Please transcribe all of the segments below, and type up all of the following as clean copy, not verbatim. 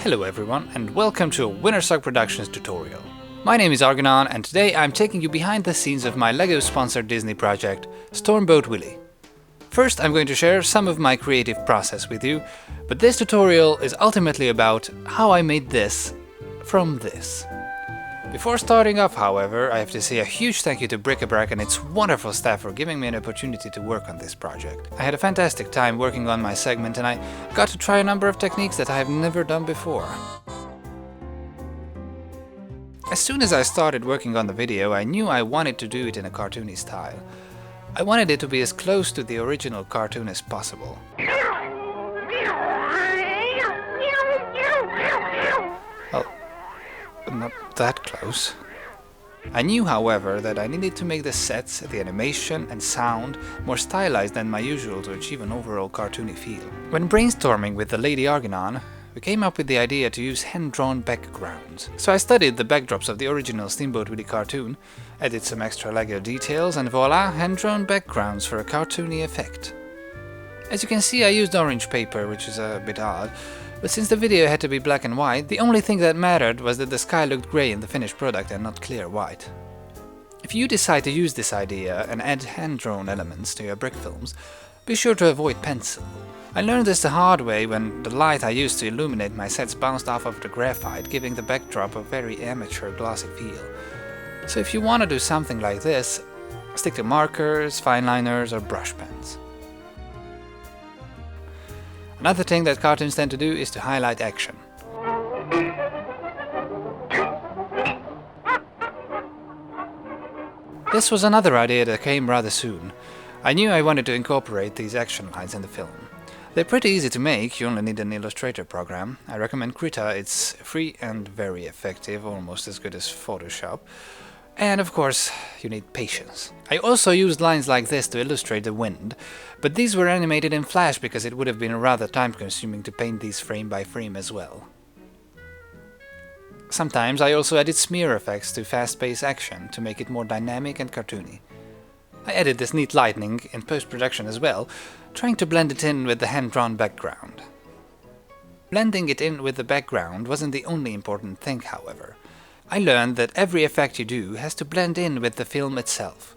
Hello everyone, and welcome to a Wintersuck Productions tutorial. My name is Argonon, and today I'm taking you behind the scenes of my LEGO-sponsored Disney project, Stormboat Willie. First, I'm going to share some of my creative process with you, but this tutorial is ultimately about how I made this from this. Before starting off, however, I have to say a huge thank you to Bric-a-Brac and its wonderful staff for giving me an opportunity to work on this project. I had a fantastic time working on my segment, and I got to try a number of techniques that I have never done before. As soon as I started working on the video, I knew I wanted to do it in a cartoony style. I wanted it to be as close to the original cartoon as possible. Well, not that close. I knew, however, that I needed to make the sets, the animation and sound more stylized than my usual to achieve an overall cartoony feel. When brainstorming with the Lady Argonon, we came up with the idea to use hand-drawn backgrounds. So I studied the backdrops of the original Steamboat Willie cartoon, added some extra LEGO details, and voila, hand-drawn backgrounds for a cartoony effect. As you can see, I used orange paper, which is a bit odd, but since the video had to be black and white, the only thing that mattered was that the sky looked grey in the finished product and not clear white. If you decide to use this idea and add hand-drawn elements to your brick films, be sure to avoid pencil. I learned this the hard way when the light I used to illuminate my sets bounced off of the graphite, giving the backdrop a very amateur glossy feel. So if you want to do something like this, stick to markers, fine liners or brush pens. Another thing that cartoons tend to do is to highlight action. This was another idea that came rather soon. I knew I wanted to incorporate these action lines in the film. They're pretty easy to make, you only need an Illustrator program. I recommend Krita, it's free and very effective, almost as good as Photoshop. And of course, you need patience. I also used lines like this to illustrate the wind, but these were animated in Flash because it would have been rather time-consuming to paint these frame by frame as well. Sometimes I also added smear effects to fast-paced action to make it more dynamic and cartoony. I added this neat lightning in post-production as well, trying to blend it in with the hand-drawn background. Blending it in with the background wasn't the only important thing, however. I learned that every effect you do has to blend in with the film itself.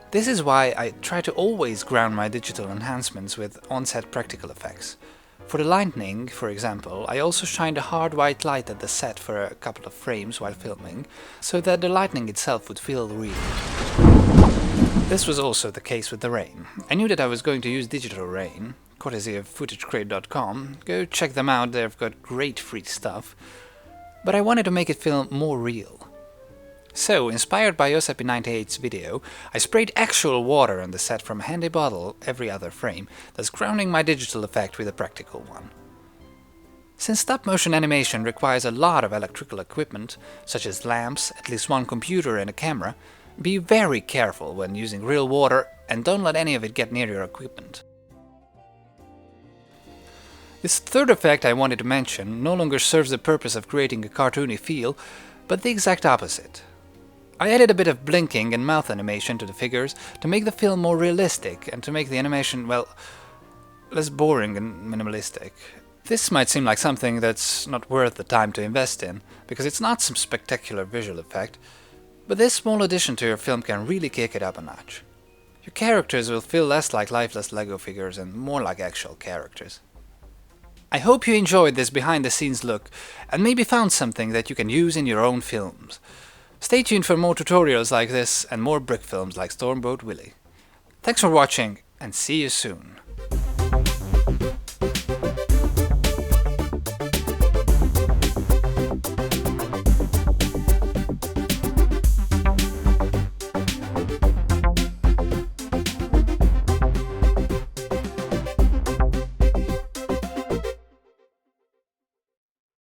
This is why I try to always ground my digital enhancements with on-set practical effects. For the lightning, for example, I also shined a hard white light at the set for a couple of frames while filming, so that the lightning itself would feel real. This was also the case with the rain. I knew that I was going to use digital rain, courtesy of footagecrate.com. Go check them out, they've got great free stuff. But I wanted to make it feel more real. So, inspired by Yosepi98's video, I sprayed actual water on the set from a handy bottle every other frame, thus grounding my digital effect with a practical one. Since stop-motion animation requires a lot of electrical equipment, such as lamps, at least one computer and a camera, be very careful when using real water and don't let any of it get near your equipment. This third effect I wanted to mention no longer serves the purpose of creating a cartoony feel, but the exact opposite. I added a bit of blinking and mouth animation to the figures to make the film more realistic and to make the animation, well, less boring and minimalistic. This might seem like something that's not worth the time to invest in, because it's not some spectacular visual effect, but this small addition to your film can really kick it up a notch. Your characters will feel less like lifeless Lego figures and more like actual characters. I hope you enjoyed this behind-the-scenes look and maybe found something that you can use in your own films. Stay tuned for more tutorials like this and more brick films like Stormboat Willie. Thanks for watching and see you soon.